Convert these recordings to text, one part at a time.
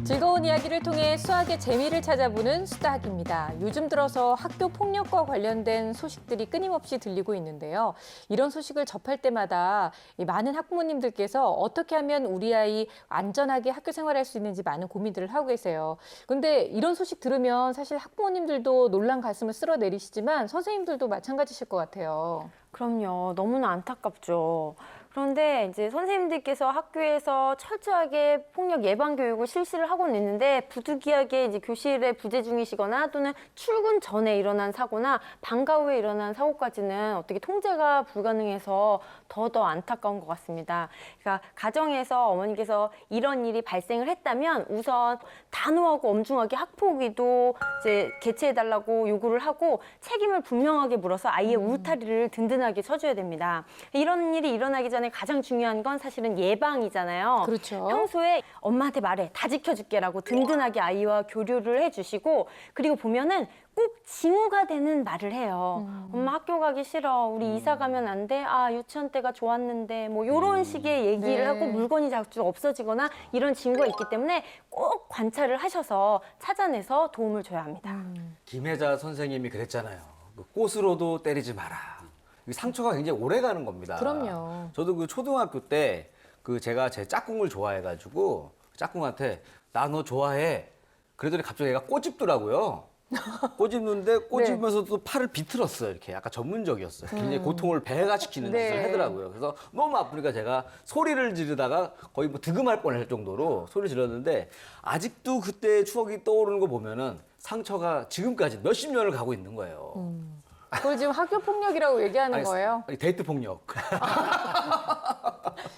즐거운 이야기를 통해 수학의 재미를 찾아보는 수다학입니다. 요즘 들어서 학교 폭력과 관련된 소식들이 끊임없이 들리고 있는데요. 이런 소식을 접할 때마다 많은 학부모님들께서 어떻게 하면 우리 아이 안전하게 학교 생활할 수 있는지 많은 고민들을 하고 계세요. 그런데 이런 소식 들으면 사실 학부모님들도 놀란 가슴을 쓸어내리시지만 선생님들도 마찬가지실 것 같아요. 그럼요. 너무나 안타깝죠. 그런데 이제 선생님들께서 학교에서 철저하게 폭력 예방 교육을 실시를 하고는 있는데 부득이하게 이제 교실에 부재 중이시거나 또는 출근 전에 일어난 사고나 방과 후에 일어난 사고까지는 어떻게 통제가 불가능해서 더 안타까운 것 같습니다. 그러니까 가정에서 어머니께서 이런 일이 발생을 했다면 우선 단호하고 엄중하게 학폭위도 이제 개최해달라고 요구를 하고 책임을 분명하게 물어서 아이의 울타리를 든든하게 쳐줘야 됩니다. 이런 일이 일어나기 전에 가장 중요한 건 사실은 예방이잖아요. 그렇죠. 평소에 엄마한테 말해, 다 지켜줄게라고 든든하게 아이와 교류를 해주시고 그리고 보면은 꼭 징후가 되는 말을 해요. 엄마 학교 가기 싫어. 우리 이사 가면 안 돼? 아, 유치원 때가 좋았는데 뭐 이런 식의 얘기를 네. 하고 물건이 자주 없어지거나 이런 징후가 있기 때문에 꼭 관찰을 하셔서 찾아내서 도움을 줘야 합니다. 김혜자 선생님이 그랬잖아요. 그 꽃으로도 때리지 마라. 이 상처가 굉장히 오래 가는 겁니다. 그럼요. 저도 그 초등학교 때 그 제가 제 짝꿍을 좋아해가지고 짝꿍한테 나 너 좋아해. 그러더니 갑자기 얘가 꼬집더라고요. 꼬집는데 꼬집으면서도 팔을 비틀었어요. 이렇게 약간 전문적이었어요. 굉장히 고통을 배가시키는 네. 짓을 하더라고요. 그래서 너무 아프니까 제가 소리를 지르다가 거의 뭐 득음할 뻔할 정도로 소리를 질렀는데 아직도 그때 추억이 떠오르는 거 보면은 상처가 지금까지 몇십 년을 가고 있는 거예요. 그걸 지금 학교 폭력이라고 얘기하는 거예요? 아니, 데이트 폭력.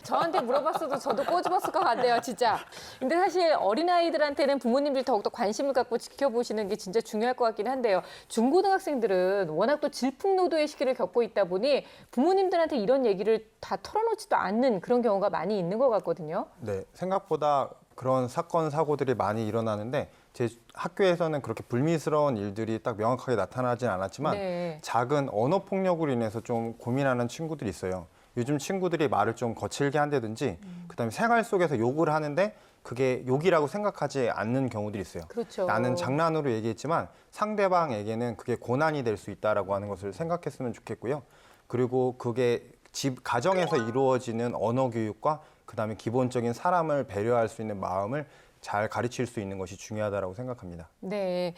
저한테 물어봤어도 저도 꼬집었을 것 같네요, 진짜. 근데 사실 어린아이들한테는 부모님들이 더욱더 관심을 갖고 지켜보시는 게 진짜 중요할 것 같긴 한데요. 중고등학생들은 워낙 또 질풍노도의 시기를 겪고 있다 보니 부모님들한테 이런 얘기를 다 털어놓지도 않는 그런 경우가 많이 있는 것 같거든요. 네, 생각보다 그런 사건, 사고들이 많이 일어나는데 제 학교에서는 그렇게 불미스러운 일들이 딱 명확하게 나타나진 않았지만 네. 작은 언어 폭력으로 인해서 좀 고민하는 친구들이 있어요. 요즘 친구들이 말을 좀 거칠게 한다든지 그다음에 생활 속에서 욕을 하는데 그게 욕이라고 생각하지 않는 경우들이 있어요. 그렇죠. 나는 장난으로 얘기했지만 상대방에게는 그게 고난이 될 수 있다라고 하는 것을 생각했으면 좋겠고요. 그리고 그게 집 가정에서 이루어지는 언어 교육과 그다음에 기본적인 사람을 배려할 수 있는 마음을 잘 가르칠 수 있는 것이 중요하다고 생각합니다. 네,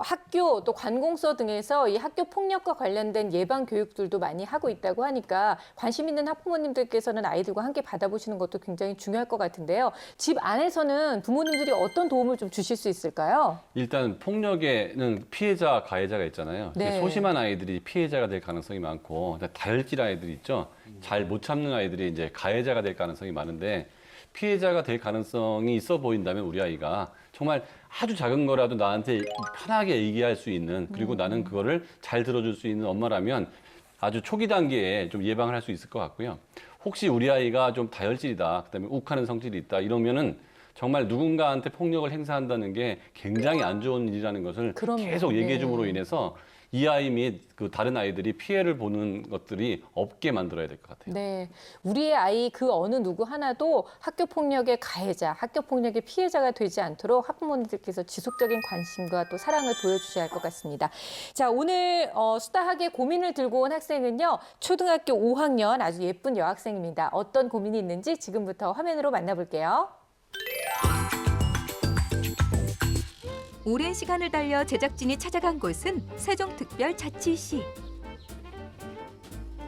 학교 또 관공서 등에서 이 학교 폭력과 관련된 예방 교육들도 많이 하고 있다고 하니까 관심 있는 학부모님들께서는 아이들과 함께 받아보시는 것도 굉장히 중요할 것 같은데요. 집 안에서는 부모님들이 어떤 도움을 좀 주실 수 있을까요? 일단 폭력에는 피해자, 가해자가 있잖아요. 네. 소심한 아이들이 피해자가 될 가능성이 많고 다혈질 아이들이 있죠. 잘 못 참는 아이들이 이제 가해자가 될 가능성이 많은데 피해자가 될 가능성이 있어 보인다면 우리 아이가 정말 아주 작은 거라도 나한테 편하게 얘기할 수 있는 그리고 나는 그거를 잘 들어줄 수 있는 엄마라면 아주 초기 단계에 좀 예방을 할 수 있을 것 같고요. 혹시 우리 아이가 좀 다혈질이다, 그다음에 욱하는 성질이 있다 이러면은 정말 누군가한테 폭력을 행사한다는 게 굉장히 안 좋은 일이라는 것을 그럼요. 계속 얘기해 네. 줌으로 인해서 이 아이 및 그 다른 아이들이 피해를 보는 것들이 없게 만들어야 될 것 같아요. 네, 우리의 아이 그 어느 누구 하나도 학교 폭력의 가해자, 학교 폭력의 피해자가 되지 않도록 학부모님들께서 지속적인 관심과 또 사랑을 보여주셔야 할 것 같습니다. 자, 오늘 수다학의 고민을 들고 온 학생은요, 초등학교 5학년 아주 예쁜 여학생입니다. 어떤 고민이 있는지 지금부터 화면으로 만나볼게요. 오랜 시간을 달려 제작진이 찾아간 곳은 세종특별자치시.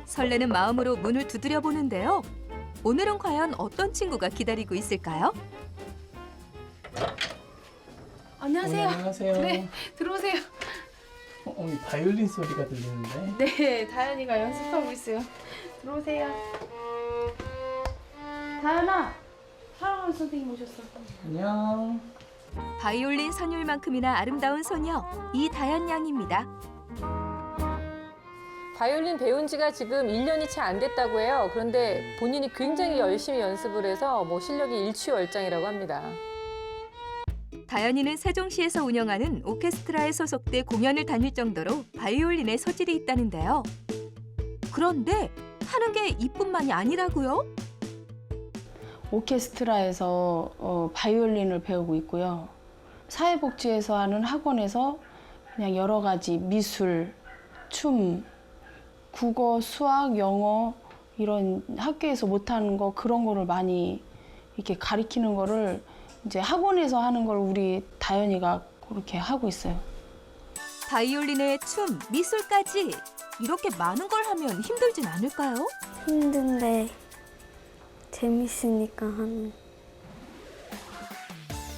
설레는 마음으로 문을 두드려 보는데요. 오늘은 과연 어떤 친구가 기다리고 있을까요? 안녕하세요. 안녕하세요. 네, 들어오세요. 바이올린 소리가 들리는데. 네, 다현이가 연습하고 있어요. 들어오세요. 다현아, 사랑하는 선생님 오셨어. 안녕. 바이올린 선율만큼이나 아름다운 소녀 이다현 양입니다. 바이올린 배운 지가 지금 1년이 채 안 됐다고 해요. 그런데 본인이 굉장히 열심히 연습을 해서 뭐 실력이 일취월장이라고 합니다. 다현이는 세종시에서 운영하는 오케스트라에 소속돼 공연을 다닐 정도로 바이올린에 소질이 있다는데요. 그런데 하는 게 이뿐만이 아니라고요? 오케스트라에서 바이올린을 배우고 있고요. 사회복지에서 하는 학원에서 그냥 여러 가지 미술, 춤, 국어, 수학, 영어 이런 학교에서 못하는 거 그런 거를 많이 이렇게 가리키는 거를 이제 학원에서 하는 걸 우리 다현이가 그렇게 하고 있어요. 바이올린에 춤, 미술까지 이렇게 많은 걸 하면 힘들진 않을까요? 힘든데 재밌으니까 하는.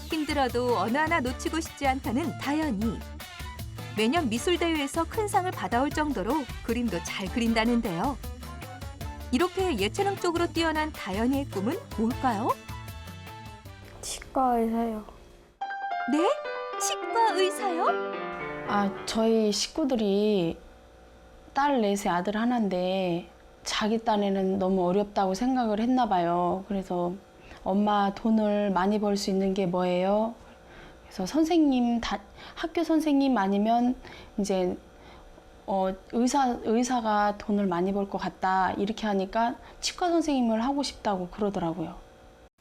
힘들어도 어느 하나 놓치고 싶지 않다는 다현이. 매년 미술대회에서 큰 상을 받아올 정도로 그림도 잘 그린다는데요. 이렇게 예체능 쪽으로 뛰어난 다현이의 꿈은 뭘까요? 치과 의사요. 네? 치과 의사요? 저희 식구들이 딸 넷에 아들 하나인데 자기 딴에는 너무 어렵다고 생각을 했나 봐요. 그래서 엄마 돈을 많이 벌 수 있는 게 뭐예요? 그래서 학교 선생님 아니면 이제 의사가 돈을 많이 벌 것 같다 이렇게 하니까 치과 선생님을 하고 싶다고 그러더라고요.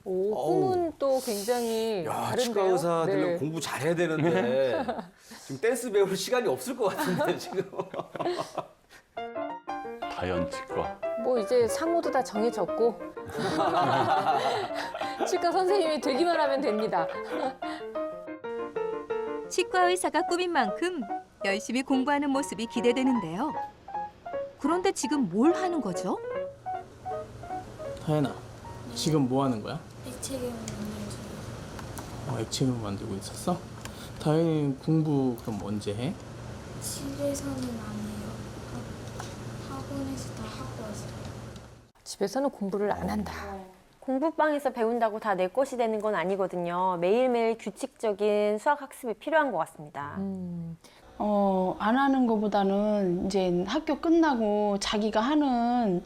오, 꿈은 또 굉장히 야, 다른데요. 치과 의사 되려면 네. 공부 잘해야 되는데 지금 댄스 배울 시간이 없을 것 같은데 지금. 다현 치과. 뭐 이제 상호도 다 정해졌고 치과 선생님이 되기만 하면 됩니다. 치과 의사가 꿈인 만큼 열심히 공부하는 모습이 기대되는데요. 그런데 지금 뭘 하는 거죠? 다현아, 지금 뭐 하는 거야? 액체계를 만들죠. 액체만 만들고 있었어? 다현이 공부 그럼 언제 해? 집에서는 안 해요. 학원에서 다 하고 왔어요. 집에서는 공부를 안 한다. 공부방에서 배운다고 다 내 것이 되는 건 아니거든요. 매일매일 규칙적인 수학 학습이 필요한 것 같습니다. 안 하는 것보다는 이제 학교 끝나고 자기가 하는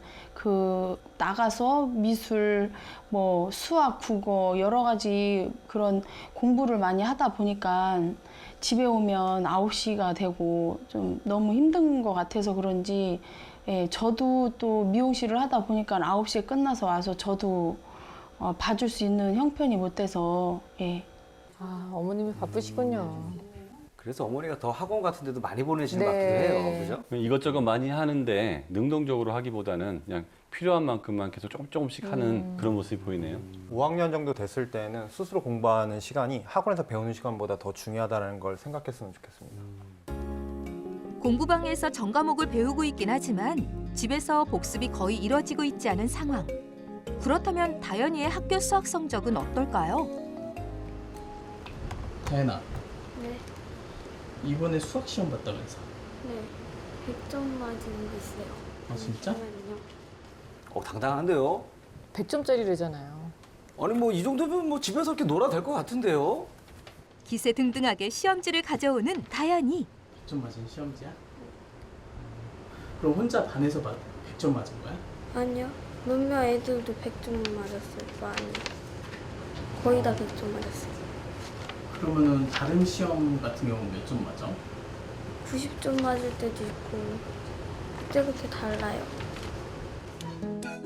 나가서 미술, 뭐 수학, 국어 여러 가지 그런 공부를 많이 하다 보니까 집에 오면 9시가 되고 좀 너무 힘든 것 같아서 그런지 저도 또 미용실을 하다 보니까 9시에 끝나서 와서 저도 봐줄 수 있는 형편이 못 돼서 아, 어머님이 바쁘시군요. 그래서 어머니가 더 학원 같은 데도 많이 보내시는 것 네. 같기도 해요. 그죠? 이것저것 많이 하는데 능동적으로 하기보다는 그냥 필요한 만큼만 계속 조금씩 하는 그런 모습이 보이네요. 5학년 정도 됐을 때는 스스로 공부하는 시간이 학원에서 배우는 시간보다 더 중요하다는 걸 생각했으면 좋겠습니다. 공부방에서 전 과목을 배우고 있긴 하지만 집에서 복습이 거의 이뤄지고 있지 않은 상황. 그렇다면 다현이의 학교 수학 성적은 어떨까요? 다현아, 네. 이번에 수학 시험 봤다면서? 네. 100점 맞은 게 있어요. 아 진짜? 잠깐만요. 당당한데요? 100점짜리래잖아요. 아니 뭐 이 정도면 뭐 집에서 이렇게 놀아도 될 것 같은데요? 기세등등하게 시험지를 가져오는 다현이. 100점 맞은 시험지야? 그럼 혼자 반에서 100점 맞은 거야? 아니요. 몇몇 애들도 100점 맞았어요. 많이. 거의 다 100점 맞았어요. 그러면은 다른 시험 같은 경우는 몇 점 맞아? 90점 맞을 때도 있고 그때그때 달라요.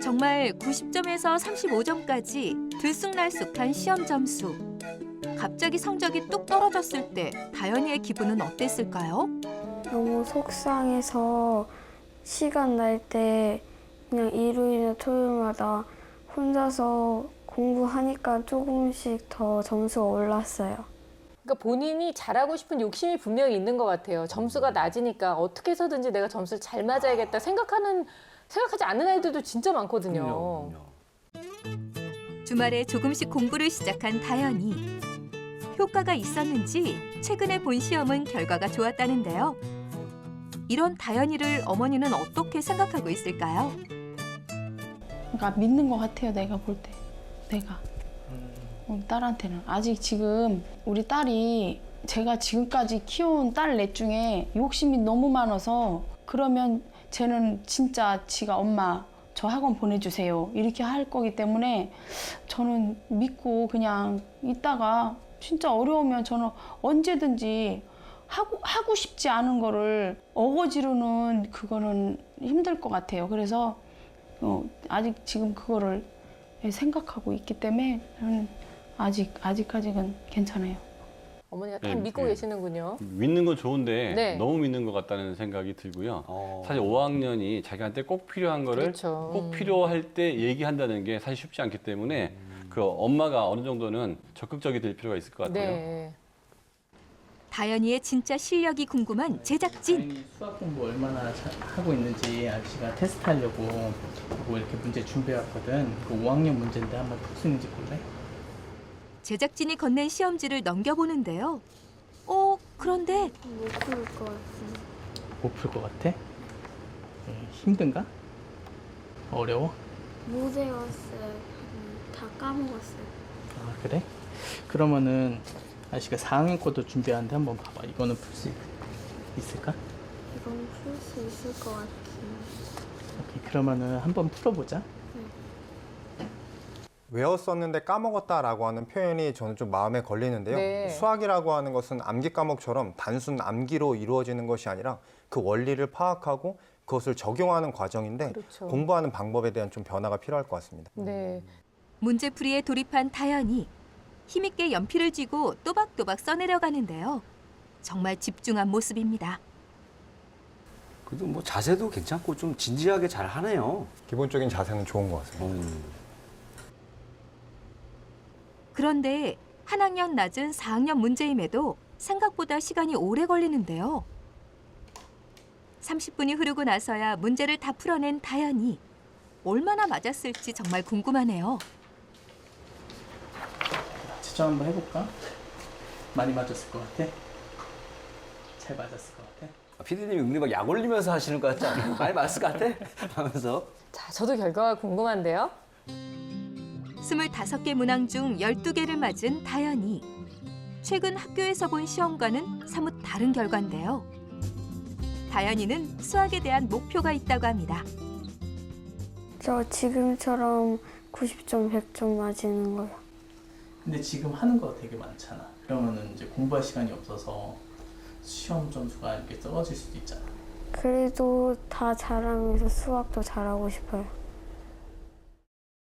정말 90점에서 35점까지 들쑥날쑥한 시험 점수. 갑자기 성적이 뚝 떨어졌을 때 다현이의 기분은 어땠을까요? 너무 속상해서 시간 날 때 그냥 일요일이나 토요일마다 혼자서 공부하니까 조금씩 더 점수가 올랐어요. 그러니까 본인이 잘하고 싶은 욕심이 분명히 있는 것 같아요. 점수가 낮으니까 어떻게 해서든지 내가 점수를 잘 맞아야겠다 생각하지 않는 아이들도 진짜 많거든요. 주말에 조금씩 공부를 시작한 다현이. 효과가 있었는지 최근에 본 시험은 결과가 좋았다는데요. 이런 다현이를 어머니는 어떻게 생각하고 있을까요? 그러니까 믿는 것 같아요. 내가 볼 때. 내가. 우리 딸한테는. 아직 지금 우리 딸이 제가 지금까지 키워온 딸 넷 중에 욕심이 너무 많아서 그러면 쟤는 진짜 지가 엄마 저 학원 보내주세요 이렇게 할 거기 때문에 저는 믿고 그냥 있다가 진짜 어려우면 저는 언제든지 하고 싶지 않은 거를 어거지로는 그거는 힘들 것 같아요. 그래서 아직 지금 그거를 생각하고 있기 때문에 저는 아직까지는 괜찮아요. 어머니가 딱 네, 믿고 네. 계시는군요. 믿는 건 좋은데 네. 너무 믿는 것 같다는 생각이 들고요. 어. 사실 5학년이 자기한테 꼭 필요한 거를 그렇죠. 꼭 필요할 때 얘기한다는 게 사실 쉽지 않기 때문에 그 엄마가 어느 정도는 적극적이 될 필요가 있을 것 같아요. 네. 다현이의 진짜 실력이 궁금한 제작진. 다현이 수학 공부 얼마나 하고 있는지 아저씨가 테스트하려고 뭐 이렇게 문제 준비해왔거든. 그 5학년 문제인데 한번 풀 수 있는지 볼래? 제작진이 건넨 시험지를 넘겨보는데요. 그런데 못 풀 것 같은데. 못 풀 것 같아? 힘든가? 어려워? 못 외웠어요. 다 까먹었어요. 아 그래? 그러면은 아저씨가 4학년 것도 준비하는데 한번 봐봐. 이거는 풀 수 있을까? 이건 풀 수 있을 것 같은데. 오케이, 그러면은 한번 풀어보자. 외웠었는데 까먹었다라고 하는 표현이 저는 좀 마음에 걸리는데요. 네. 수학이라고 하는 것은 암기 과목처럼 단순 암기로 이루어지는 것이 아니라 그 원리를 파악하고 그것을 적용하는 과정인데 그렇죠. 공부하는 방법에 대한 좀 변화가 필요할 것 같습니다. 네. 문제풀이에 돌입한 다현이 힘있게 연필을 쥐고 또박또박 써내려가는데요. 정말 집중한 모습입니다. 그래도 뭐 자세도 괜찮고 좀 진지하게 잘 하네요. 기본적인 자세는 좋은 것 같습니다. 그런데 한 학년 낮은 4학년 문제임에도 생각보다 시간이 오래 걸리는데요. 30분이 흐르고 나서야 문제를 다 풀어낸 다현이. 얼마나 맞았을지 정말 궁금하네요. 채점 한번 해볼까? 많이 맞았을 것 같아? 잘 맞았을 것 같아? 피디님이 은근히 막 약 올리면서 하시는 것 같지 않아요? 많이 맞을 것 같아? 하면서. 자, 저도 결과가 궁금한데요. 25개 문항 중 12개를 맞은 다현이. 최근 학교에서 본 시험과는 사뭇 다른 결과인데요. 다현이는 수학에 대한 목표가 있다고 합니다. 저 지금처럼 90점, 100점 맞는 거요. 근데 지금 하는 거 되게 많잖아. 그러면은 이제 공부할 시간이 없어서 시험 점수가 이렇게 떨어질 수도 있잖아. 그래도 다 잘하면서 수학도 잘하고 싶어요.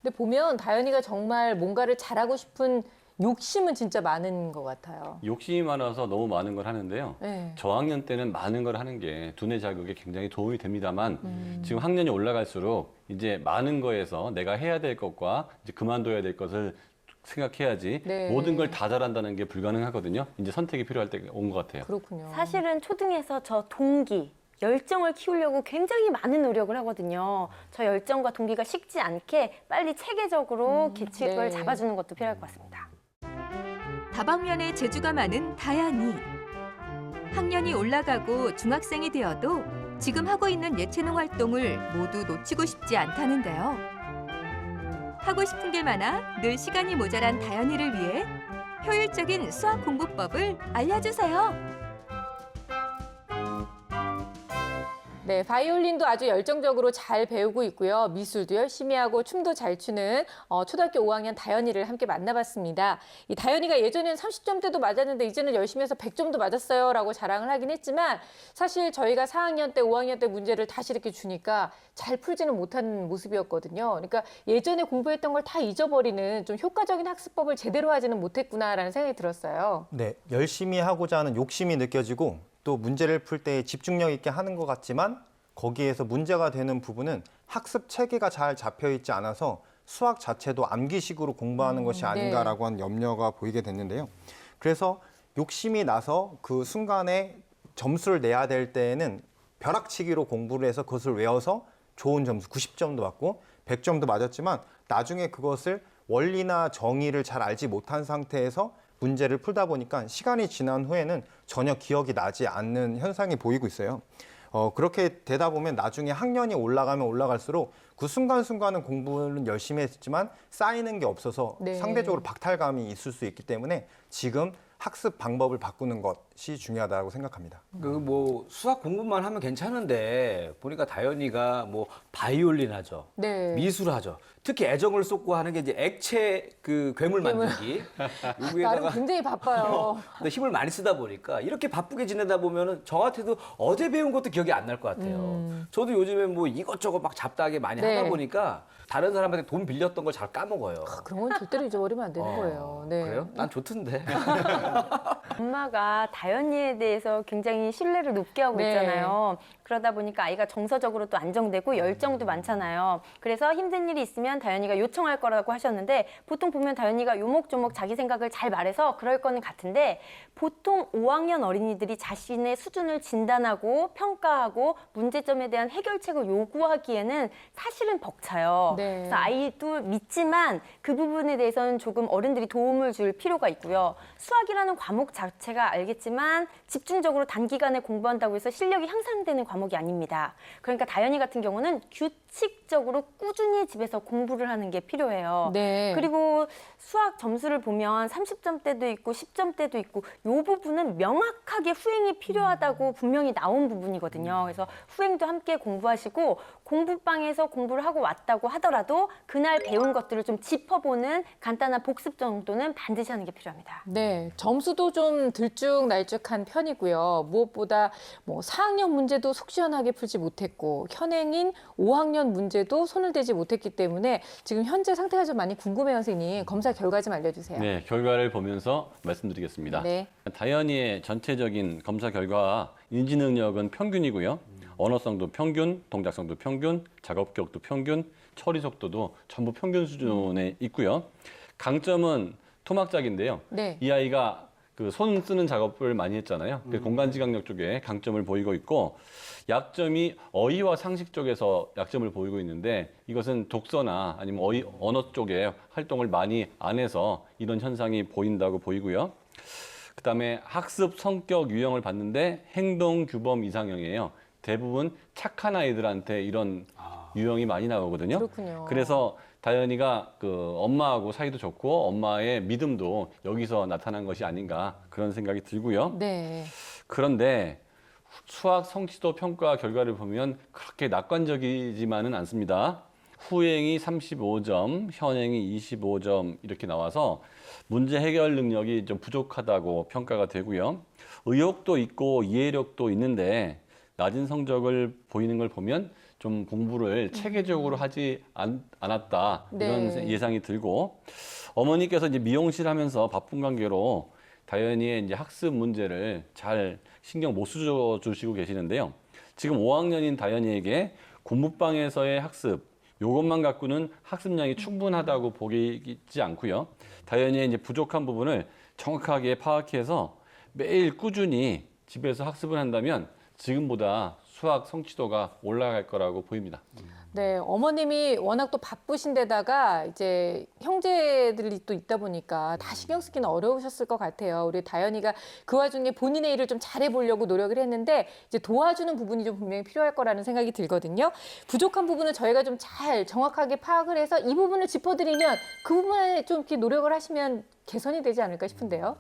근데 보면 다현이가 정말 뭔가를 잘하고 싶은 욕심은 진짜 많은 것 같아요. 욕심이 많아서 너무 많은 걸 하는데요. 네. 저학년 때는 많은 걸 하는 게 두뇌 자극에 굉장히 도움이 됩니다만 지금 학년이 올라갈수록 이제 많은 거에서 내가 해야 될 것과 이제 그만둬야 될 것을 생각해야지 네. 모든 걸 다 잘한다는 게 불가능하거든요. 이제 선택이 필요할 때가 온 것 같아요. 그렇군요. 사실은 초등에서 저 동기, 열정을 키우려고 굉장히 많은 노력을 하거든요. 저 열정과 동기가 식지 않게 빨리 체계적으로 규칙을 네. 잡아주는 것도 필요할 것 같습니다. 다방면에 재주가 많은 다현이. 학년이 올라가고 중학생이 되어도 지금 하고 있는 예체능 활동을 모두 놓치고 싶지 않다는데요. 하고 싶은 게 많아 늘 시간이 모자란 다현이를 위해 효율적인 수학 공부법을 알려주세요. 네, 바이올린도 아주 열정적으로 잘 배우고 있고요. 미술도 열심히 하고 춤도 잘 추는 초등학교 5학년 다현이를 함께 만나봤습니다. 이 다현이가 예전에는 30점대도 맞았는데 이제는 열심히 해서 100점도 맞았어요 라고 자랑을 하긴 했지만 사실 저희가 4학년 때, 5학년 때 문제를 다시 이렇게 주니까 잘 풀지는 못하는 모습이었거든요. 그러니까 예전에 공부했던 걸 다 잊어버리는 좀 효과적인 학습법을 제대로 하지는 못했구나라는 생각이 들었어요. 네, 열심히 하고자 하는 욕심이 느껴지고 또 문제를 풀 때 집중력 있게 하는 것 같지만 거기에서 문제가 되는 부분은 학습 체계가 잘 잡혀 있지 않아서 수학 자체도 암기식으로 공부하는 것이 아닌가라고 하는 염려가 보이게 됐는데요. 그래서 욕심이 나서 그 순간에 점수를 내야 될 때에는 벼락치기로 공부를 해서 그것을 외워서 좋은 점수 90점도 받고 100점도 맞았지만 나중에 그것을 원리나 정의를 잘 알지 못한 상태에서 문제를 풀다 보니까 시간이 지난 후에는 전혀 기억이 나지 않는 현상이 보이고 있어요. 그렇게 되다 보면 나중에 학년이 올라가면 올라갈수록 그 순간순간은 공부는 열심히 했지만 쌓이는 게 없어서 네. 상대적으로 박탈감이 있을 수 있기 때문에 지금 학습 방법을 바꾸는 것이 중요하다고 생각합니다. 그 뭐 수학 공부만 하면 괜찮은데 보니까 다현이가 뭐 바이올린 하죠. 네. 미술 하죠. 특히 애정을 쏟고 하는 게 이제 액체 그 괴물 만들기. 나름 여기에다가 굉장히 바빠요. 근데 힘을 많이 쓰다 보니까 이렇게 바쁘게 지내다 보면은 저한테도 어제 배운 것도 기억이 안 날 것 같아요. 저도 요즘에 뭐 이것저것 막 잡다하게 많이 네. 하다 보니까 다른 사람한테 돈 빌렸던 걸 잘 까먹어요. 그런 건 절대로 잊어버리면 안 되는 거예요. 네. 그래요? 난 좋던데. 엄마가 다현이에 대해서 굉장히 신뢰를 높게 하고 네. 있잖아요. 그러다 보니까 아이가 정서적으로 또 안정되고 열정도 많잖아요. 그래서 힘든 일이 있으면 다현이가 요청할 거라고 하셨는데 보통 보면 다현이가 요목조목 자기 생각을 잘 말해서 그럴 거는 같은데 보통 5학년 어린이들이 자신의 수준을 진단하고 평가하고 문제점에 대한 해결책을 요구하기에는 사실은 벅차요. 네. 그래서 아이도 믿지만 그 부분에 대해서는 조금 어른들이 도움을 줄 필요가 있고요. 수학이라는 과목 자체가 알겠지만 집중적으로 단기간에 공부한다고 해서 실력이 향상되는 과목이 아닙니다. 그러니까 다현이 같은 경우는 규칙적으로 꾸준히 집에서 공부를 하는 게 필요해요. 네. 그리고 수학 점수를 보면 30점대도 있고 10점대도 있고 이 부분은 명확하게 후행이 필요하다고 분명히 나온 부분이거든요. 그래서 후행도 함께 공부하시고 공부방에서 공부를 하고 왔다고 하더라도 그날 배운 것들을 좀 짚어보는 간단한 복습 정도는 반드시 하는 게 필요합니다. 네, 점수도 좀 들쭉날쭉한 편이고요. 무엇보다 뭐 4학년 문제도 속 시원하게 풀지 못했고 현행인 5학년 문제도 손을 대지 못했기 때문에 지금 현재 상태가 좀 많이 궁금해요, 선생님. 검사 결과 좀 알려주세요. 네, 결과를 보면서 말씀드리겠습니다. 네. 다현이의 전체적인 검사 결과 인지 능력은 평균이고요. 언어성도 평균, 동작성도 평균, 작업격도 평균, 처리 속도도 전부 평균 수준에 있고요. 강점은 토막작인데요. 네. 이 아이가 그 손 쓰는 작업을 많이 했잖아요. 그 공간지각력 쪽에 강점을 보이고 있고 약점이 어휘와 상식 쪽에서 약점을 보이고 있는데 이것은 독서나 아니면 언어 쪽에 활동을 많이 안 해서 이런 현상이 보인다고 보이고요. 그다음에 학습 성격 유형을 봤는데 행동 규범 이상형이에요. 대부분 착한 아이들한테 이런 유형이 많이 나오거든요. 그렇군요. 그래서 다현이가 그 엄마하고 사이도 좋고 엄마의 믿음도 여기서 나타난 것이 아닌가 그런 생각이 들고요. 네. 그런데 수학 성취도 평가 결과를 보면 그렇게 낙관적이지만은 않습니다. 후행이 35점, 현행이 25점 이렇게 나와서 문제 해결 능력이 좀 부족하다고 평가가 되고요. 의욕도 있고 이해력도 있는데 낮은 성적을 보이는 걸 보면 좀 공부를 체계적으로 하지 않았다 이런 네. 예상이 들고 어머니께서 이제 미용실 하면서 바쁜 관계로 다현이의 이제 학습 문제를 잘 신경 못 써주시고 계시는데요. 지금 5학년인 다현이에게 공부방에서의 학습 요것만 갖고는 학습량이 충분하다고 보이지 않고요. 다현이의 이제 부족한 부분을 정확하게 파악해서 매일 꾸준히 집에서 학습을 한다면 지금보다 수학 성취도가 올라갈 거라고 보입니다. 네, 어머님이 워낙 또 바쁘신데다가 이제 형제들이 또 있다 보니까 다 신경 쓰기는 어려우셨을 것 같아요. 우리 다현이가 그 와중에 본인의 일을 좀 잘해보려고 노력을 했는데 이제 도와주는 부분이 좀 분명히 필요할 거라는 생각이 들거든요. 부족한 부분을 저희가 좀 잘 정확하게 파악을 해서 이 부분을 짚어드리면 그 부분에 좀 이렇게 노력을 하시면 개선이 되지 않을까 싶은데요.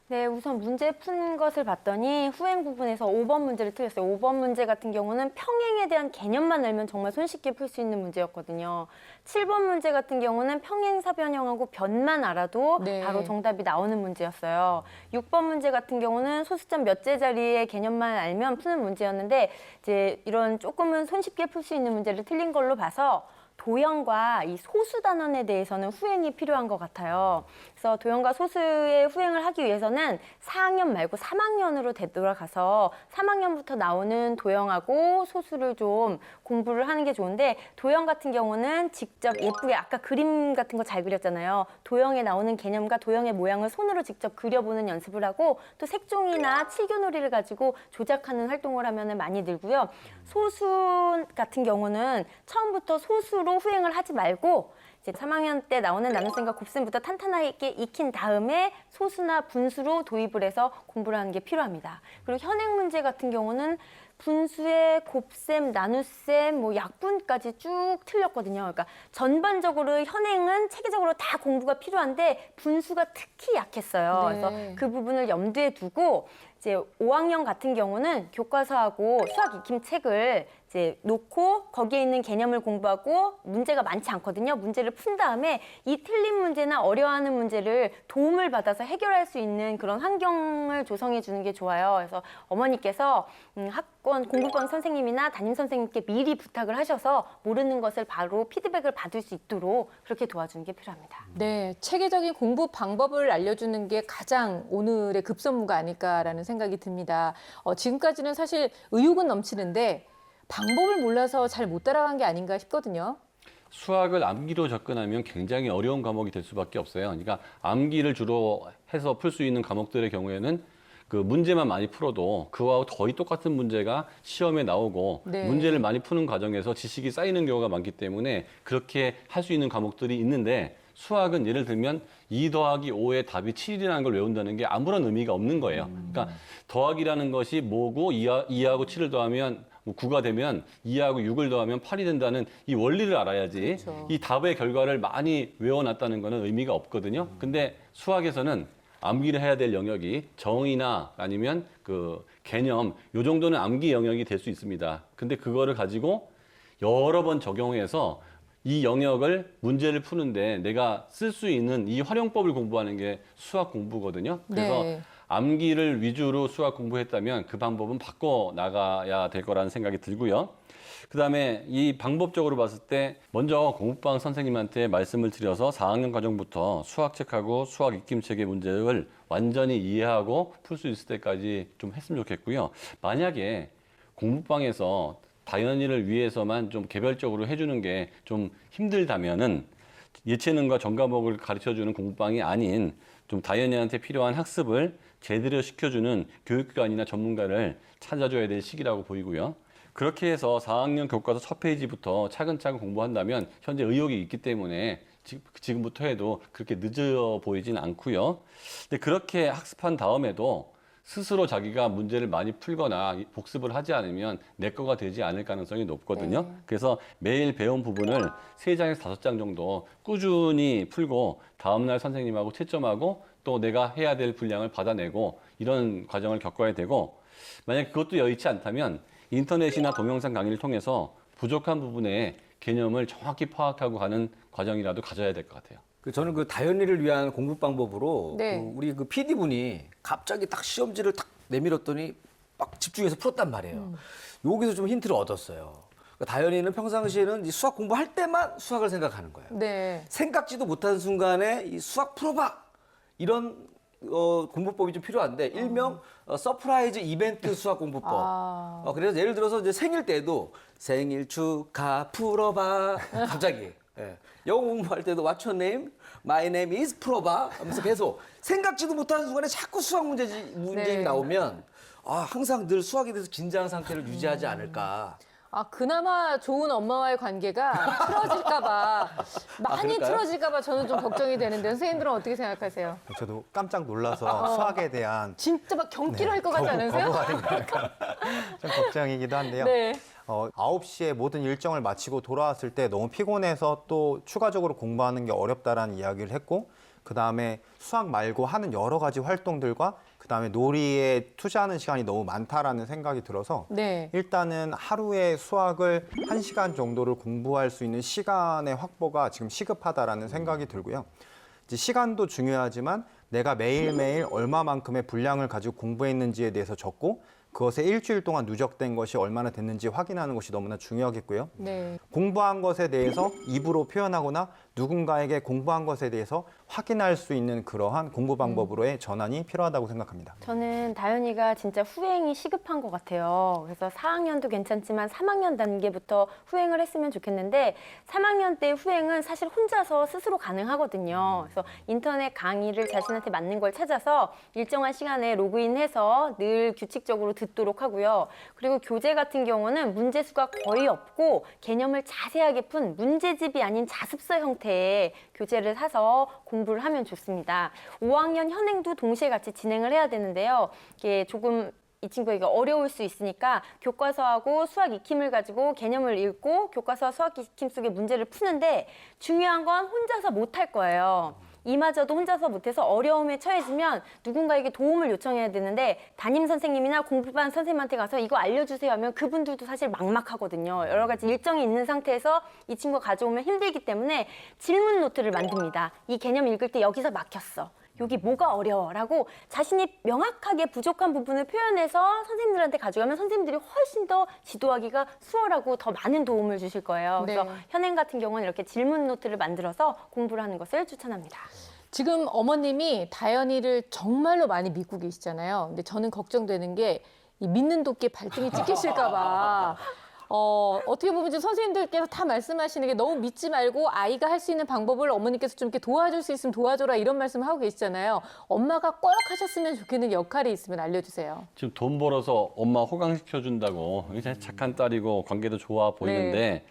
네, 우선 문제 푼 것을 봤더니 후행 부분에서 5번 문제를 틀렸어요. 5번 문제 같은 경우는 평행에 대한 개념만 알면 정말 손쉽게 풀 수 있는 문제였거든요. 7번 문제 같은 경우는 평행사변형하고 변만 알아도 네. 바로 정답이 나오는 문제였어요. 6번 문제 같은 경우는 소수점 몇째 자리의 개념만 알면 푸는 문제였는데 이제 이런 조금은 손쉽게 풀 수 있는 문제를 틀린 걸로 봐서 도형과 이 소수 단원에 대해서는 후행이 필요한 것 같아요. 그래서 도형과 소수의 후행을 하기 위해서는 4학년 말고 3학년으로 되돌아가서 3학년부터 나오는 도형하고 소수를 좀 공부를 하는 게 좋은데 도형 같은 경우는 직접 예쁘게 아까 그림 같은 거 잘 그렸잖아요. 도형에 나오는 개념과 도형의 모양을 손으로 직접 그려보는 연습을 하고 또 색종이나 칠교놀이를 가지고 조작하는 활동을 하면 많이 늘고요. 소수 같은 경우는 처음부터 소수로 후행을 하지 말고 이제 3학년 때 나오는 나눗셈과 곱셈부터 탄탄하게 익힌 다음에 소수나 분수로 도입을 해서 공부를 하는 게 필요합니다. 그리고 현행 문제 같은 경우는 분수에 곱셈, 나눗셈, 뭐 약분까지 쭉 틀렸거든요. 그러니까 전반적으로 현행은 체계적으로 다 공부가 필요한데 분수가 특히 약했어요. 네. 그래서 그 부분을 염두에 두고 이제 5학년 같은 경우는 교과서하고 수학 익힘 책을 이제 놓고 거기에 있는 개념을 공부하고 문제가 많지 않거든요. 문제를 푼 다음에 이 틀린 문제나 어려워하는 문제를 도움을 받아서 해결할 수 있는 그런 환경을 조성해 주는 게 좋아요. 그래서 어머니께서 학원 공부방 선생님이나 담임 선생님께 미리 부탁을 하셔서 모르는 것을 바로 피드백을 받을 수 있도록 그렇게 도와주는 게 필요합니다. 네, 체계적인 공부 방법을 알려주는 게 가장 오늘의 급선무가 아닐까라는 생각이 듭니다. 지금까지는 사실 의욕은 넘치는데 방법을 몰라서 잘 못 따라간 게 아닌가 싶거든요. 수학을 암기로 접근하면 굉장히 어려운 과목이 될 수밖에 없어요. 그러니까 암기를 주로 해서 풀 수 있는 과목들의 경우에는 그 문제만 많이 풀어도 그와 거의 똑같은 문제가 시험에 나오고 네. 문제를 많이 푸는 과정에서 지식이 쌓이는 경우가 많기 때문에 그렇게 할 수 있는 과목들이 있는데 수학은 예를 들면 2 더하기 5의 답이 7이라는 걸 외운다는 게 아무런 의미가 없는 거예요. 그러니까 더하기라는 것이 뭐고 2하고 7을 더하면 9가 되면 2하고 6을 더하면 8이 된다는 이 원리를 알아야지 그렇죠. 이 답의 결과를 많이 외워놨다는 거는 의미가 없거든요. 근데 수학에서는 암기를 해야 될 영역이 정의나 아니면 그 개념 요 정도는 암기 영역이 될 수 있습니다. 근데 그거를 가지고 여러 번 적용해서 이 영역을 문제를 푸는데 내가 쓸 수 있는 이 활용법을 공부하는 게 수학 공부거든요. 그래서 네. 암기를 위주로 수학 공부했다면 그 방법은 바꿔 나가야 될 거라는 생각이 들고요. 그다음에 이 방법적으로 봤을 때 먼저 공부방 선생님한테 말씀을 드려서 4학년 과정부터 수학책하고 수학 익힘책의 문제를 완전히 이해하고 풀 수 있을 때까지 좀 했으면 좋겠고요. 만약에 공부방에서 다현이를 위해서만 좀 개별적으로 해주는 게 좀 힘들다면은 예체능과 전과목을 가르쳐주는 공부방이 아닌 좀 다현이한테 필요한 학습을 제대로 시켜주는 교육기관이나 전문가를 찾아줘야 될 시기라고 보이고요. 그렇게 해서 4학년 교과서 첫 페이지부터 차근차근 공부한다면 현재 의욕이 있기 때문에 지금부터 해도 그렇게 늦어 보이진 않고요. 근데 그렇게 학습한 다음에도 스스로 자기가 문제를 많이 풀거나 복습을 하지 않으면 내 거가 되지 않을 가능성이 높거든요. 네. 그래서 매일 배운 부분을 3장에서 5장 정도 꾸준히 풀고 다음날 선생님하고 채점하고 또 내가 해야 될 분량을 받아내고 이런 과정을 겪어야 되고 만약 그것도 여의치 않다면 인터넷이나 동영상 강의를 통해서 부족한 부분의 개념을 정확히 파악하고 가는 과정이라도 가져야 될 것 같아요. 저는 그 다현이를 위한 공부 방법으로 네. 우리 그 PD분이 갑자기 딱 시험지를 딱 내밀었더니 막 집중해서 풀었단 말이에요. 여기서 좀 힌트를 얻었어요. 그러니까 다현이는 평상시에는 이 수학 공부할 때만 수학을 생각하는 거예요. 네. 생각지도 못한 순간에 이 수학 풀어봐 이런 공부법이 좀 필요한데 일명 서프라이즈 이벤트 수학 공부법. 그래서 예를 들어서 이제 생일 때도 생일 축하 풀어봐 갑자기. 예. 영어 공부할 때도 What's your name? My name is 풀어봐 하면서 계속 생각지도 못하는 순간에 자꾸 수학 문제점이 네. 나오면 항상 늘 수학에 대해서 긴장한 상태를 유지하지 않을까. 그나마 좋은 엄마와의 관계가 틀어질까봐 많이 그럴까요? 틀어질까봐 저는 좀 걱정이 되는데 선생님들은 어떻게 생각하세요? 저도 깜짝 놀라서 수학에 대한 진짜 막 경기를 할 것 같지 않으세요? 좀 걱정이기도 한데요. 네. 9시에 모든 일정을 마치고 돌아왔을 때 너무 피곤해서 또 추가적으로 공부하는 게 어렵다라는 이야기를 했고 그다음에 수학 말고 하는 여러 가지 활동들과 그다음에 놀이에 투자하는 시간이 너무 많다라는 생각이 들어서 네. 일단은 하루에 수학을 1시간 정도를 공부할 수 있는 시간의 확보가 지금 시급하다라는 생각이 들고요. 이제 시간도 중요하지만 내가 매일매일 얼마만큼의 분량을 가지고 공부했는지에 대해서 적고 그것에 일주일 동안 누적된 것이 얼마나 됐는지 확인하는 것이 너무나 중요하겠고요. 네. 공부한 것에 대해서 입으로 표현하거나 누군가에게 공부한 것에 대해서 확인할 수 있는 그러한 공부 방법으로의 전환이 필요하다고 생각합니다. 저는 다현이가 진짜 후행이 시급한 것 같아요. 그래서 4학년도 괜찮지만 3학년 단계부터 후행을 했으면 좋겠는데 3학년 때 후행은 사실 혼자서 스스로 가능하거든요. 그래서 인터넷 강의를 자신한테 맞는 걸 찾아서 일정한 시간에 로그인해서 늘 규칙적으로 듣도록 하고요. 그리고 교재 같은 경우는 문제수가 거의 없고 개념을 자세하게 푼 문제집이 아닌 자습서 형태의 교재를 사서 공부를 하면 좋습니다. 5학년 현행도 동시에 같이 진행을 해야 되는데요. 이게 조금 이 친구에게 어려울 수 있으니까 교과서하고 수학 익힘을 가지고 개념을 읽고 교과서와 수학 익힘 속의 문제를 푸는데 중요한 건 혼자서 못할 거예요. 이마저도 혼자서 못해서 어려움에 처해지면 누군가에게 도움을 요청해야 되는데 담임 선생님이나 공부반 선생님한테 가서 이거 알려주세요 하면 그분들도 사실 막막하거든요. 여러 가지 일정이 있는 상태에서 이 친구가 가져오면 힘들기 때문에 질문 노트를 만듭니다. 이 개념 읽을 때 여기서 막혔어. 여기 뭐가 어려워? 라고 자신이 명확하게 부족한 부분을 표현해서 선생님들한테 가져가면 선생님들이 훨씬 더 지도하기가 수월하고 더 많은 도움을 주실 거예요. 그래서 네. 현행 같은 경우는 이렇게 질문 노트를 만들어서 공부를 하는 것을 추천합니다. 지금 어머님이 다현이를 정말로 많이 믿고 계시잖아요. 근데 저는 걱정되는 게 이 믿는 도끼에 발등이 찍히실까 봐. 어떻게 보면 지금 선생님들께서 다 말씀하시는 게 너무 믿지 말고 아이가 할 수 있는 방법을 어머니께서 좀 이렇게 도와줄 수 있으면 도와줘라 이런 말씀을 하고 계시잖아요. 엄마가 꼭 하셨으면 좋겠는 역할이 있으면 알려주세요. 지금 돈 벌어서 엄마 호강시켜준다고 굉장히 착한 딸이고 관계도 좋아 보이는데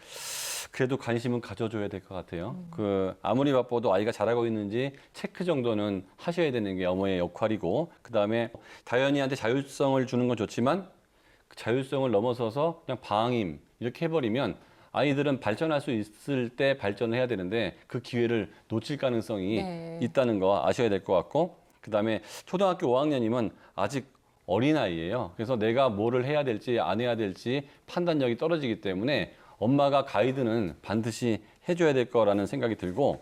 그래도 관심은 가져줘야 될 것 같아요. 아무리 바빠도 아이가 잘하고 있는지 체크 정도는 하셔야 되는 게 어머니의 역할이고 그다음에 다현이한테 자율성을 주는 건 좋지만 그 자율성을 넘어서서 그냥 방임 이렇게 해버리면 아이들은 발전할 수 있을 때 발전을 해야 되는데 그 기회를 놓칠 가능성이 있다는 거 아셔야 될 것 같고 그다음에 초등학교 5학년이면 아직 어린아이예요. 그래서 내가 뭐를 해야 될지 안 해야 될지 판단력이 떨어지기 때문에 엄마가 가이드는 반드시 해줘야 될 거라는 생각이 들고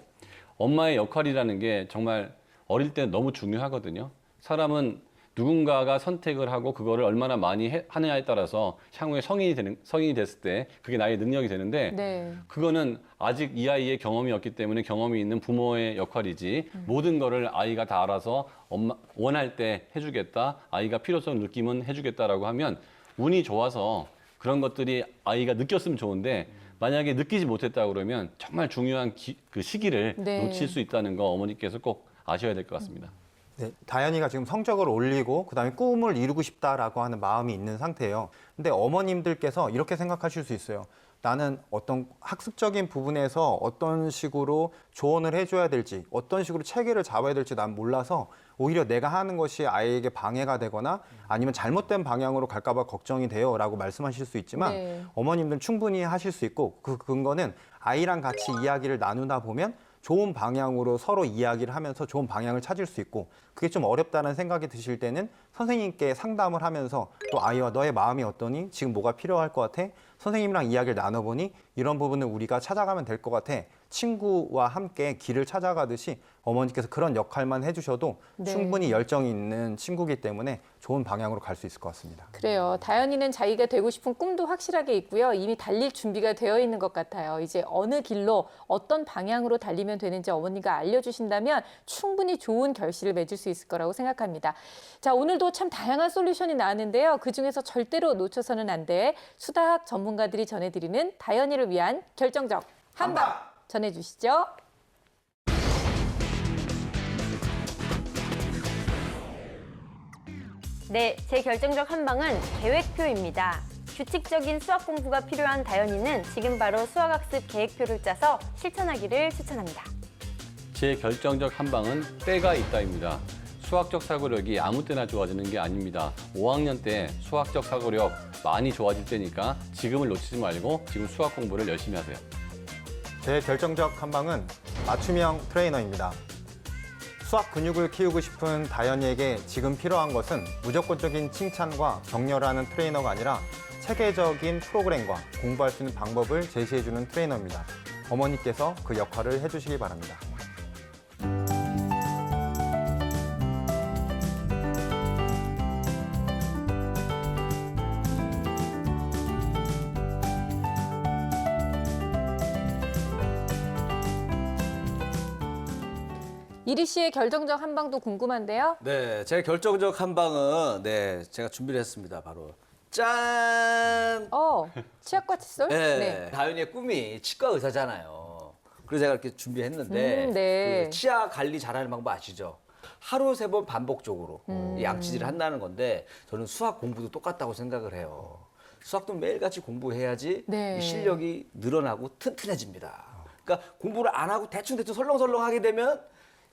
엄마의 역할이라는 게 정말 어릴 때 너무 중요하거든요. 사람은 누군가가 선택을 하고 그거를 얼마나 많이 하느냐에 따라서 향후에 성인이 됐을 때 그게 나의 능력이 되는데 그거는 아직 이 아이의 경험이 없기 때문에 경험이 있는 부모의 역할이지 모든 거를 아이가 다 알아서 엄마 원할 때 해주겠다 아이가 필요성을 느끼면 해주겠다라고 하면 운이 좋아서 그런 것들이 아이가 느꼈으면 좋은데 만약에 느끼지 못했다 그러면 정말 중요한 그 시기를 놓칠 수 있다는 거 어머니께서 꼭 아셔야 될 것 같습니다. 네, 다현이가 지금 성적을 올리고 그다음에 꿈을 이루고 싶다라고 하는 마음이 있는 상태예요. 근데 어머님들께서 이렇게 생각하실 수 있어요. 나는 어떤 학습적인 부분에서 어떤 식으로 조언을 해줘야 될지 어떤 식으로 체계를 잡아야 될지 난 몰라서 오히려 내가 하는 것이 아이에게 방해가 되거나 아니면 잘못된 방향으로 갈까 봐 걱정이 돼요 라고 말씀하실 수 있지만 어머님들은 충분히 하실 수 있고 그 근거는 아이랑 같이 이야기를 나누다 보면 좋은 방향으로 서로 이야기를 하면서 좋은 방향을 찾을 수 있고 그게 좀 어렵다는 생각이 드실 때는 선생님께 상담을 하면서 또 아이와 너의 마음이 어떠니? 지금 뭐가 필요할 것 같아? 선생님이랑 이야기를 나눠보니 이런 부분을 우리가 찾아가면 될 것 같아. 친구와 함께 길을 찾아가듯이 어머니께서 그런 역할만 해주셔도 충분히 열정이 있는 친구이기 때문에 좋은 방향으로 갈 수 있을 것 같습니다. 그래요. 다현이는 자기가 되고 싶은 꿈도 확실하게 있고요. 이미 달릴 준비가 되어 있는 것 같아요. 이제 어느 길로 어떤 방향으로 달리면 되는지 어머니가 알려주신다면 충분히 좋은 결실을 맺을 수 있을 거라고 생각합니다. 자, 오늘도 참 다양한 솔루션이 나왔는데요. 그중에서 절대로 놓쳐서는 안 돼. 수다학 전문가들이 전해드리는 다현이를 위한 결정적 한방 전해주시죠. 네, 제 결정적 한방은 계획표입니다. 규칙적인 수학 공부가 필요한 다현이는 지금 바로 수학학습 계획표를 짜서 실천하기를 추천합니다. 제 결정적 한방은 때가 있다입니다. 수학적 사고력이 아무 때나 좋아지는 게 아닙니다. 5학년 때 수학적 사고력 많이 좋아질 때니까 지금을 놓치지 말고 지금 수학 공부를 열심히 하세요. 제 결정적 한방은 맞춤형 트레이너입니다. 수학 근육을 키우고 싶은 다현이에게 지금 필요한 것은 무조건적인 칭찬과 격려라는 트레이너가 아니라 체계적인 프로그램과 공부할 수 있는 방법을 제시해주는 트레이너입니다. 어머니께서 그 역할을 해주시기 바랍니다. 이리 씨의 결정적 한방도 궁금한데요. 네, 제 결정적 한방은 제가 준비를 했습니다. 바로 짠! 치약과 칫솔? 네. 다현이의 꿈이 치과 의사잖아요. 그래서 제가 이렇게 준비했는데 그 치아 관리 잘하는 방법 아시죠? 하루 3번 반복적으로 이 양치질을 한다는 건데 저는 수학 공부도 똑같다고 생각을 해요. 수학도 매일같이 공부해야지 이 실력이 늘어나고 튼튼해집니다. 그러니까 공부를 안 하고 대충 설렁설렁 하게 되면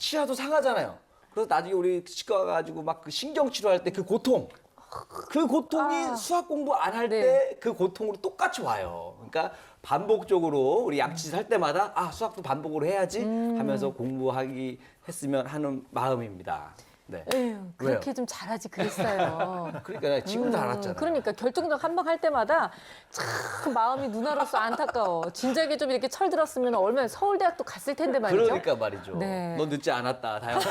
치아도 상하잖아요. 그래서 나중에 우리 치과 가가지고 막 그 신경 치료할 때 그 고통 그 고통이 수학 공부 안 할 때 그 고통으로 똑같이 와요. 그러니까 반복적으로 우리 양치질 할 때마다 수학도 반복으로 해야지 하면서 공부하기 했으면 하는 마음입니다. 네. 에휴, 그렇게 왜요? 좀 잘하지 그랬어요. 그러니까 지금도 알았잖아요. 그러니까 결정적 한 방 할 때마다 참 마음이 누나로서 안타까워. 진작에 좀 이렇게 철들었으면 얼마나 서울대학도 갔을 텐데 말이죠. 그러니까 말이죠. 네. 너 늦지 않았다, 다영아. 수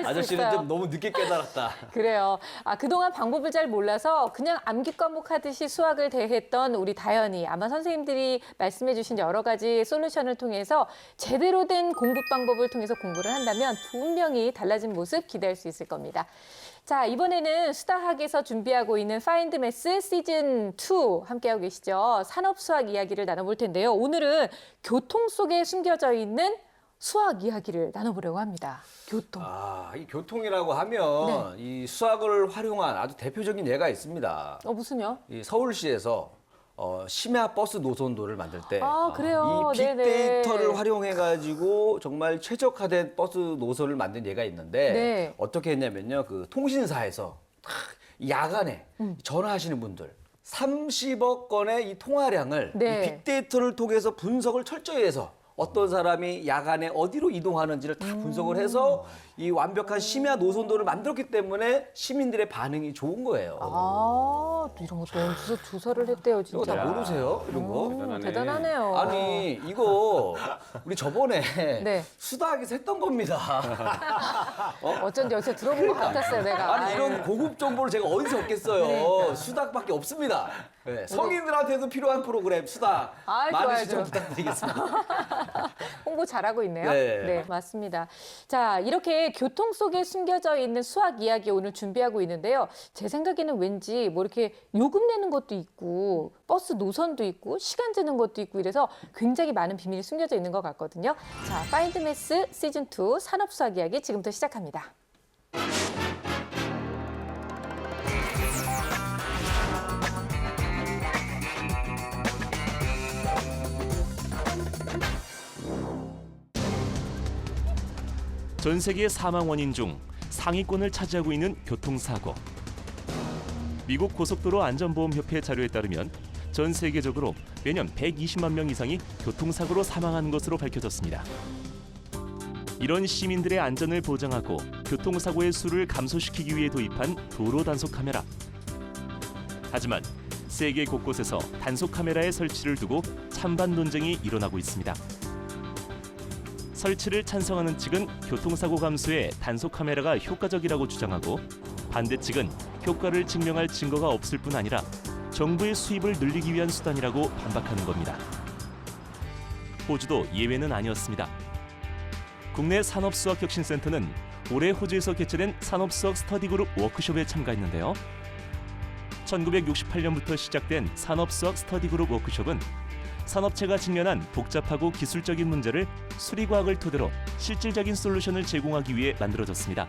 아저씨는 있어요. 좀 너무 늦게 깨달았다. 그래요. 그동안 방법을 잘 몰라서 그냥 암기 과목 하듯이 수학을 대했던 우리 다현이 아마 선생님들이 말씀해 주신 여러 가지 솔루션을 통해서 제대로 된 공부 방법을 통해서 공부를 한다면 분명히 달라진 모습 기대할 수 있을 겁니다. 자, 이번에는 수다학에서 준비하고 있는 파인드 매스 시즌 2 함께하고 계시죠. 산업수학 이야기를 나눠볼 텐데요. 오늘은 교통 속에 숨겨져 있는 수학 이야기를 나눠보려고 합니다. 교통. 이 교통이라고 하면 이 수학을 활용한 아주 대표적인 예가 있습니다. 무슨요? 이 서울시에서 심야 버스 노선도를 만들 때 그래요. 이 네네. 빅데이터를 활용해 가지고 정말 최적화된 버스 노선을 만든 예가 있는데 네. 어떻게 했냐면요. 그 통신사에서 야간에 전화하시는 분들 30억 건의 이 통화량을 네. 이 빅데이터를 통해서 분석을 철저히 해서 어떤 사람이 야간에 어디로 이동하는지를 다 분석을 해서 이 완벽한 심야 노선도를 만들었기 때문에 시민들의 반응이 좋은 거예요. 이런 것도 조사를 했대요, 이거 진짜. 다 모르세요? 이런 거? 대단하네. 대단하네요. 아니 이거 우리 저번에 네. 수다학에서 했던 겁니다. 어쩐지 어디서 들어본 것 같았어요, 내가. 아니 이런 고급 정보를 제가 어디서 얻겠어요? 수다학밖에 없습니다. 네, 성인들한테도 필요한 프로그램 수다학 많은 좋아요, 시청 좋아요. 부탁드리겠습니다. 홍보 잘하고 있네요. 네. 맞습니다. 자, 이렇게 교통 속에 숨겨져 있는 수학 이야기 오늘 준비하고 있는데요. 제 생각에는 왠지 뭐 이렇게 요금 내는 것도 있고 버스 노선도 있고 시간 재는 것도 있고 이래서 굉장히 많은 비밀이 숨겨져 있는 것 같거든요. 자, 파인드 매스 시즌 2 산업 수학 이야기 지금부터 시작합니다. 전 세계 사망 원인 중 상위권을 차지하고 있는 교통사고. 미국 고속도로 안전보험협회 자료에 따르면 전 세계적으로 매년 120만 명 이상이 교통사고로 사망하는 것으로 밝혀졌습니다. 이런 시민들의 안전을 보장하고 교통사고의 수를 감소시키기 위해 도입한 도로 단속 카메라. 하지만 세계 곳곳에서 단속 카메라의 설치를 두고 찬반 논쟁이 일어나고 있습니다. 설치를 찬성하는 측은 교통사고 감소에 단속 카메라가 효과적이라고 주장하고 반대 측은 효과를 증명할 증거가 없을 뿐 아니라 정부의 수입을 늘리기 위한 수단이라고 반박하는 겁니다. 호주도 예외는 아니었습니다. 국내 산업수학혁신센터는 올해 호주에서 개최된 산업수학 스터디그룹 워크숍에 참가했는데요. 1968년부터 시작된 산업수학 스터디그룹 워크숍은 산업체가 직면한 복잡하고 기술적인 문제를 수리과학을 토대로 실질적인 솔루션을 제공하기 위해 만들어졌습니다.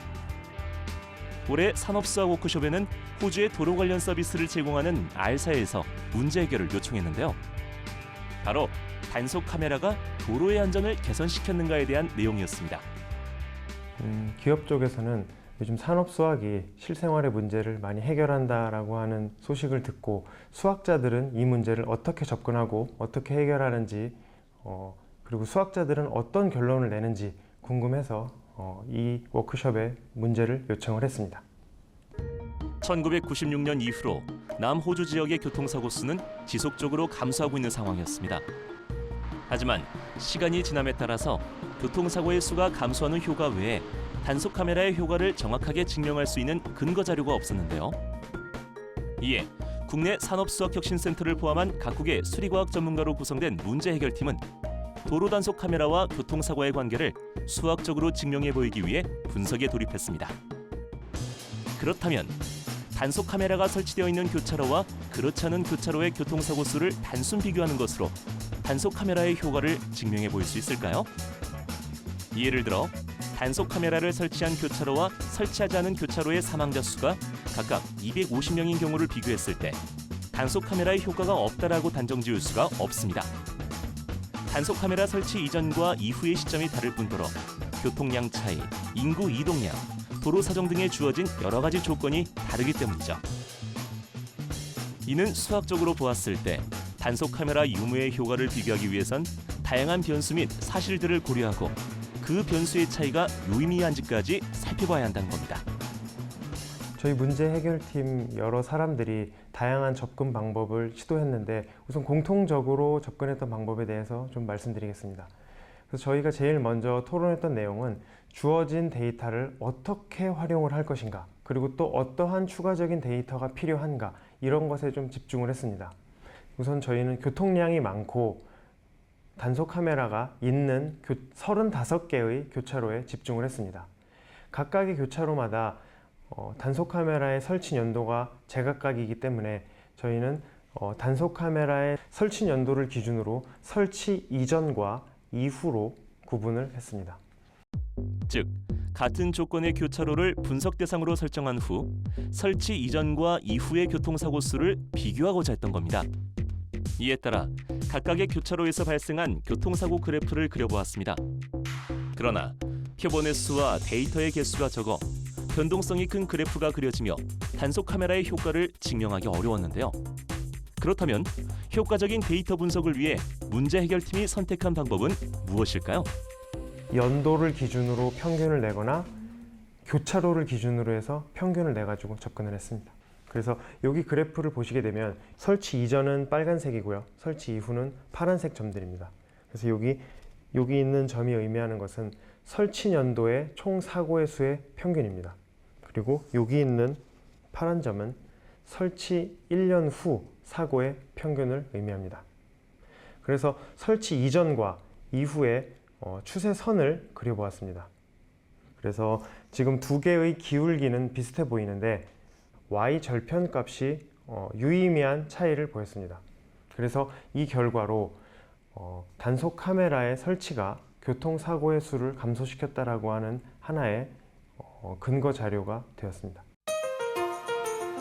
올해 산업수학 워크숍에는 호주의 도로 관련 서비스를 제공하는 알사에서 문제 해결을 요청했는데요. 바로 단속 카메라가 도로의 안전을 개선시켰는가에 대한 내용이었습니다. 기업 쪽에서는 요즘 산업수학이 실생활의 문제를 많이 해결한다라고 하는 소식을 듣고 수학자들은 이 문제를 어떻게 접근하고 어떻게 해결하는지 그리고 수학자들은 어떤 결론을 내는지 궁금해서 이 워크숍에 문제를 요청을 했습니다. 1996년 이후로 남호주 지역의 교통사고 수는 지속적으로 감소하고 있는 상황이었습니다. 하지만 시간이 지남에 따라서 교통사고의 수가 감소하는 효과 외에 단속 카메라의 효과를 정확하게 증명할 수 있는 근거 자료가 없었는데요. 이에 국내 산업수학혁신센터를 포함한 각국의 수리과학 전문가로 구성된 문제 해결팀은 도로 단속 카메라와 교통사고의 관계를 수학적으로 증명해 보이기 위해 분석에 돌입했습니다. 그렇다면 단속 카메라가 설치되어 있는 교차로와 그렇지 않은 교차로의 교통사고 수를 단순 비교하는 것으로 단속 카메라의 효과를 증명해 보일 수 있을까요? 예를 들어 단속 카메라를 설치한 교차로와 설치하지 않은 교차로의 사망자 수가 각각 250명인 경우를 비교했을 때 단속 카메라의 효과가 없다라고 단정 지을 수가 없습니다. 단속 카메라 설치 이전과 이후의 시점이 다를 뿐더러 교통량 차이, 인구 이동량, 도로 사정 등에 주어진 여러 가지 조건이 다르기 때문이죠. 이는 수학적으로 보았을 때 단속 카메라 유무의 효과를 비교하기 위해선 다양한 변수 및 사실들을 고려하고 그 변수의 차이가 유의미한지까지 살펴봐야 한다는 겁니다. 저희 문제 해결팀 여러 사람들이 다양한 접근 방법을 시도했는데 우선 공통적으로 접근했던 방법에 대해서 좀 말씀드리겠습니다. 그래서 저희가 제일 먼저 토론했던 내용은 주어진 데이터를 어떻게 활용을 할 것인가, 그리고 또 어떠한 추가적인 데이터가 필요한가, 이런 것에 좀 집중을 했습니다. 우선 저희는 교통량이 많고 단속 카메라가 있는 35개의 교차로에 집중을 했습니다. 각각의 교차로마다 단속 카메라의 설치 연도가 제각각이기 때문에 저희는 단속 카메라의 설치 연도를 기준으로 설치 이전과 이후로 구분을 했습니다. 즉, 같은 조건의 교차로를 분석 대상으로 설정한 후 설치 이전과 이후의 교통사고 수를 비교하고자 했던 겁니다. 이에 따라 각각의 교차로에서 발생한 교통사고 그래프를 그려보았습니다. 그러나 표본의 수와 데이터의 개수가 적어 변동성이 큰 그래프가 그려지며 단속 카메라의 효과를 증명하기 어려웠는데요. 그렇다면 효과적인 데이터 분석을 위해 문제 해결팀이 선택한 방법은 무엇일까요? 연도를 기준으로 평균을 내거나 교차로를 기준으로 해서 평균을 내가지고 접근을 했습니다. 그래서 여기 그래프를 보시게 되면 설치 이전은 빨간색이고요. 설치 이후는 파란색 점들입니다. 그래서 여기 있는 점이 의미하는 것은 설치 연도의 총 사고의 수의 평균입니다. 그리고 여기 있는 파란 점은 설치 1년 후 사고의 평균을 의미합니다. 그래서 설치 이전과 이후의 추세선을 그려보았습니다. 그래서 지금 두 개의 기울기는 비슷해 보이는데 y 절편값이 유의미한 차이를 보였습니다. 그래서 이 결과로 단속 카메라의 설치가 교통사고의 수를 감소시켰다라고 하는 하나의 근거 자료가 되었습니다.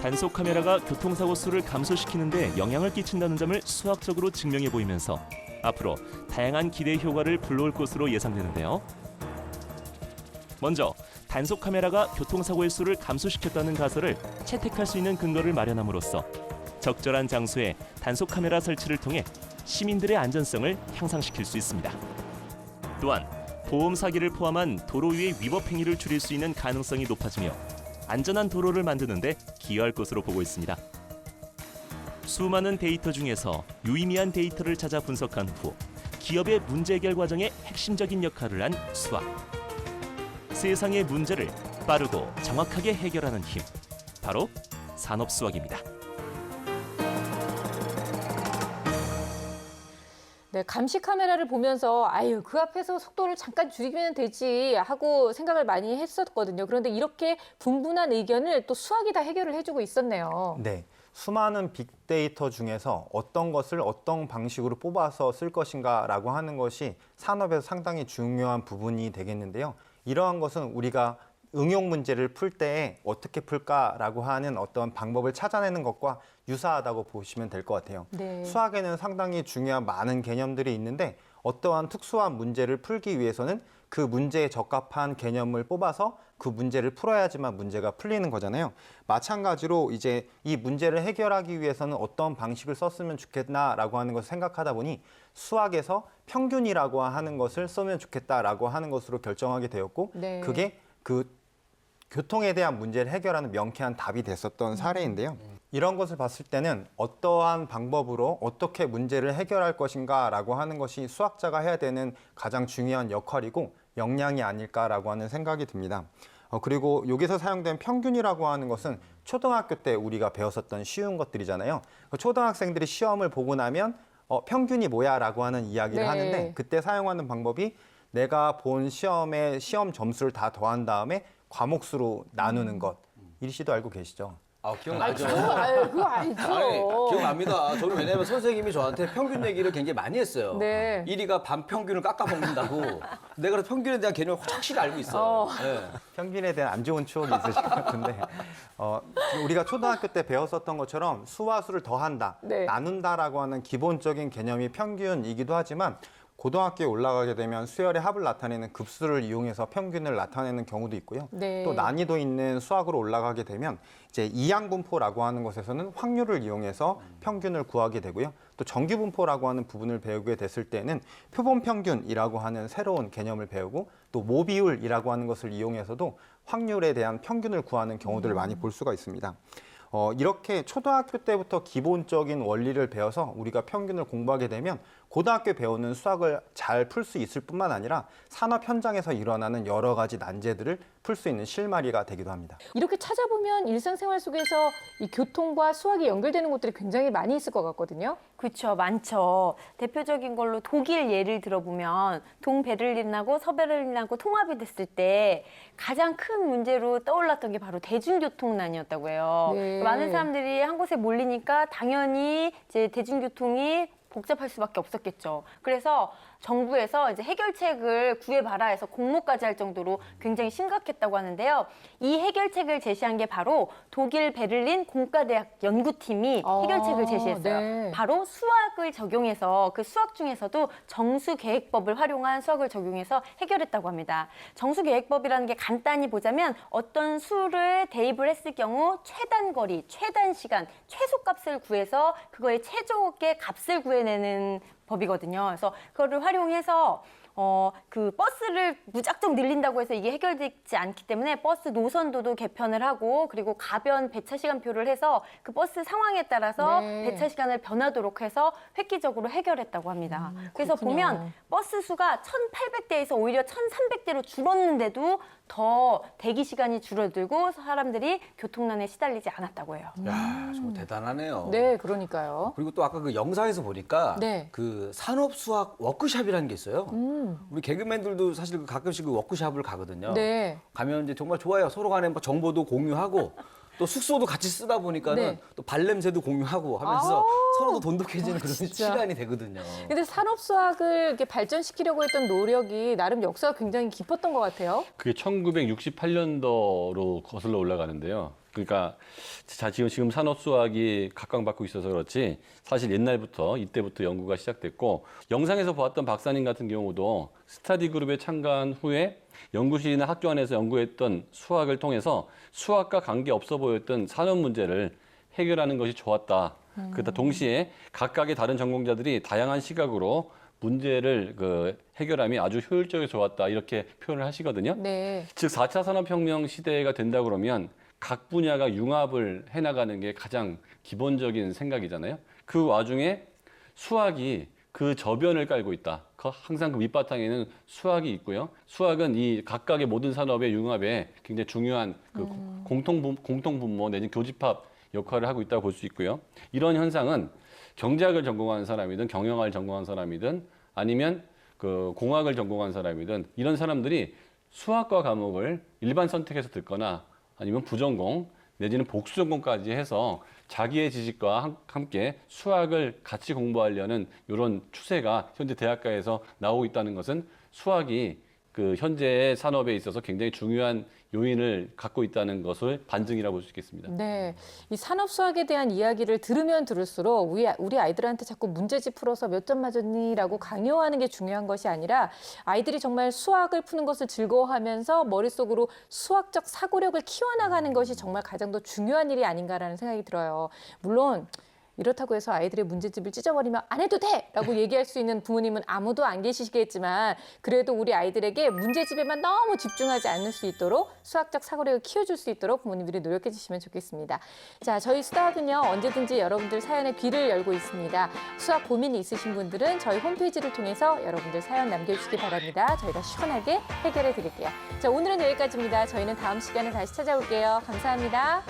단속 카메라가 교통사고 수를 감소시키는데 영향을 끼친다는 점을 수학적으로 증명해 보이면서 앞으로 다양한 기대 효과를 불러올 것으로 예상되는데요. 먼저 단속 카메라가 교통사고의 수를 감소시켰다는 가설을 채택할 수 있는 근거를 마련함으로써 적절한 장소에 단속 카메라 설치를 통해 시민들의 안전성을 향상시킬 수 있습니다. 또한 보험 사기를 포함한 도로 위의 위법 행위를 줄일 수 있는 가능성이 높아지며 안전한 도로를 만드는 데 기여할 것으로 보고 있습니다. 수많은 데이터 중에서 유의미한 데이터를 찾아 분석한 후 기업의 문제 해결 과정에 핵심적인 역할을 한 수학. 세상의 문제를 빠르고 정확하게 해결하는 힘, 바로 산업수학입니다. 네, 감시 카메라를 보면서 아유, 그 앞에서 속도를 잠깐 줄이면 되지 하고 생각을 많이 했었거든요. 그런데 이렇게 분분한 의견을 또 수학이 다 해결을 해주고 있었네요. 네. 수많은 빅데이터 중에서 어떤 것을 어떤 방식으로 뽑아서 쓸 것인가라고 하는 것이 산업에서 상당히 중요한 부분이 되겠는데요. 이러한 것은 우리가 응용 문제를 풀 때 어떻게 풀까라고 하는 어떤 방법을 찾아내는 것과 유사하다고 보시면 될 것 같아요. 네. 수학에는 상당히 중요한 많은 개념들이 있는데 어떠한 특수한 문제를 풀기 위해서는 그 문제에 적합한 개념을 뽑아서 그 문제를 풀어야지만 문제가 풀리는 거잖아요. 마찬가지로 이제 이 문제를 해결하기 위해서는 어떤 방식을 썼으면 좋겠나라고 하는 것을 생각하다 보니 수학에서 평균이라고 하는 것을 쓰면 좋겠다라고 하는 것으로 결정하게 되었고 네. 그게 그 교통에 대한 문제를 해결하는 명쾌한 답이 됐었던 사례인데요. 이런 것을 봤을 때는 어떠한 방법으로 어떻게 문제를 해결할 것인가라고 하는 것이 수학자가 해야 되는 가장 중요한 역할이고 역량이 아닐까라고 하는 생각이 듭니다. 그리고 여기서 사용된 평균이라고 하는 것은 초등학교 때 우리가 배웠었던 쉬운 것들이잖아요. 초등학생들이 시험을 보고 나면 평균이 뭐야라고 하는 이야기를 네. 하는데 그때 사용하는 방법이 내가 본 시험의 시험 점수를 다 더한 다음에 과목수로 나누는 것. 이리 씨도 알고 계시죠? 아, 기억나죠? 그거 알죠. 아니, 기억납니다. 저는 왜냐면 선생님이 저한테 평균 얘기를 굉장히 많이 했어요. 네. 1위가 반평균을 깎아먹는다고. 내가 그래서 평균에 대한 개념을 확실히 알고 있어요. 네. 평균에 대한 안 좋은 추억이 있으실 것 같은데 우리가 초등학교 때 배웠었던 것처럼 수와 수를 더한다, 네. 나눈다라고 하는 기본적인 개념이 평균이기도 하지만 고등학교에 올라가게 되면 수열의 합을 나타내는 급수를 이용해서 평균을 나타내는 경우도 있고요. 네. 또 난이도 있는 수학으로 올라가게 되면 이제 이항분포라고 하는 것에서는 확률을 이용해서 평균을 구하게 되고요. 또 정규분포라고 하는 부분을 배우게 됐을 때는 표본평균이라고 하는 새로운 개념을 배우고 또 모비율이라고 하는 것을 이용해서도 확률에 대한 평균을 구하는 경우들을 많이 볼 수가 있습니다. 이렇게 초등학교 때부터 기본적인 원리를 배워서 우리가 평균을 공부하게 되면 고등학교에 배우는 수학을 잘 풀 수 있을 뿐만 아니라 산업 현장에서 일어나는 여러 가지 난제들을 풀 수 있는 실마리가 되기도 합니다. 이렇게 찾아보면 일상생활 속에서 이 교통과 수학이 연결되는 곳들이 굉장히 많이 있을 것 같거든요. 그렇죠, 많죠. 대표적인 걸로 독일 예를 들어보면 동베를린하고 서베를린하고 통합이 됐을 때 가장 큰 문제로 떠올랐던 게 바로 대중교통난이었다고 해요. 네. 많은 사람들이 한 곳에 몰리니까 당연히 이제 대중교통이 복잡할 수밖에 없었겠죠. 그래서 정부에서 이제 해결책을 구해봐라 해서 공모까지 할 정도로 굉장히 심각했다고 하는데요. 이 해결책을 제시한 게 바로 독일 베를린 공과대학 연구팀이 해결책을 제시했어요. 네. 바로 수학을 적용해서 그 수학 중에서도 정수계획법을 활용한 수학을 적용해서 해결했다고 합니다. 정수계획법이라는 게 간단히 보자면 어떤 수를 대입을 했을 경우 최단 거리, 최단 시간, 최소값을 구해서 그거의 최적의 값을 구해내는 법이거든요. 그래서 그거를 활용해서 그 버스를 무작정 늘린다고 해서 이게 해결되지 않기 때문에 버스 노선도도 개편을 하고 그리고 가변 배차 시간표를 해서 그 버스 상황에 따라서 네. 배차 시간을 변하도록 해서 획기적으로 해결했다고 합니다. 그래서 그렇군요. 보면 버스 수가 1,800대에서 오히려 1,300대로 줄었는데도 더 대기 시간이 줄어들고 사람들이 교통난에 시달리지 않았다고 해요. 야, 정말 대단하네요. 네, 그러니까요. 그리고 또 아까 그 영상에서 보니까 네. 그 산업수학 워크샵이라는 게 있어요. 우리 개그맨들도 사실 그 가끔씩 그 워크샵을 가거든요. 네. 가면 이제 정말 좋아요. 서로 간에 뭐 정보도 공유하고 또 숙소도 같이 쓰다 보니까는 네. 또 발냄새도 공유하고 하면서 서로도 돈독해지는 그런 진짜. 시간이 되거든요. 근데 산업 수학을 이렇게 발전시키려고 했던 노력이 나름 역사가 굉장히 깊었던 것 같아요. 그게 1968년도로 거슬러 올라가는데요. 그러니까 지금 산업 수학이 각광받고 있어서 그렇지 사실 옛날부터 이때부터 연구가 시작됐고 영상에서 보았던 박사님 같은 경우도 스터디 그룹에 참가한 후에 연구실이나 학교 안에서 연구했던 수학을 통해서 수학과 관계없어 보였던 산업 문제를 해결하는 것이 좋았다. 그다 동시에 각각의 다른 전공자들이 다양한 시각으로 문제를 해결함이 아주 효율적이고 좋았다. 이렇게 표현을 하시거든요. 네. 즉 4차 산업혁명 시대가 된다 그러면 각 분야가 융합을 해나가는 게 가장 기본적인 생각이잖아요. 그 와중에 수학이 그 저변을 깔고 있다. 항상 그 밑바탕에는 수학이 있고요. 수학은 이 각각의 모든 산업의 융합에 굉장히 중요한 그 공통분모 내지는 교집합 역할을 하고 있다고 볼 수 있고요. 이런 현상은 경제학을 전공하는 사람이든 경영학을 전공한 사람이든 아니면 그 공학을 전공한 사람이든 이런 사람들이 수학과 과목을 일반 선택해서 듣거나 아니면 부전공 내지는 복수 전공까지 해서 자기의 지식과 함께 수학을 같이 공부하려는 이런 추세가 현재 대학가에서 나오고 있다는 것은 수학이 그 현재의 산업에 있어서 굉장히 중요한 요인을 갖고 있다는 것을 반증이라고 볼 수 있겠습니다. 네, 이 산업 수학에 대한 이야기를 들으면 들을수록 우리 아이들한테 자꾸 문제집 풀어서 몇 점 맞았니라고 강요하는 게 중요한 것이 아니라 아이들이 정말 수학을 푸는 것을 즐거워하면서 머릿속으로 수학적 사고력을 키워나가는 것이 정말 가장 더 중요한 일이 아닌가라는 생각이 들어요. 물론 이렇다고 해서 아이들의 문제집을 찢어버리면 안 해도 돼! 라고 얘기할 수 있는 부모님은 아무도 안 계시겠지만 그래도 우리 아이들에게 문제집에만 너무 집중하지 않을 수 있도록 수학적 사고력을 키워줄 수 있도록 부모님들이 노력해 주시면 좋겠습니다. 자, 저희 수다학은요 언제든지 여러분들 사연에 귀를 열고 있습니다. 수학 고민이 있으신 분들은 저희 홈페이지를 통해서 여러분들 사연 남겨주시기 바랍니다. 저희가 시원하게 해결해 드릴게요. 자, 오늘은 여기까지입니다. 저희는 다음 시간에 다시 찾아올게요. 감사합니다.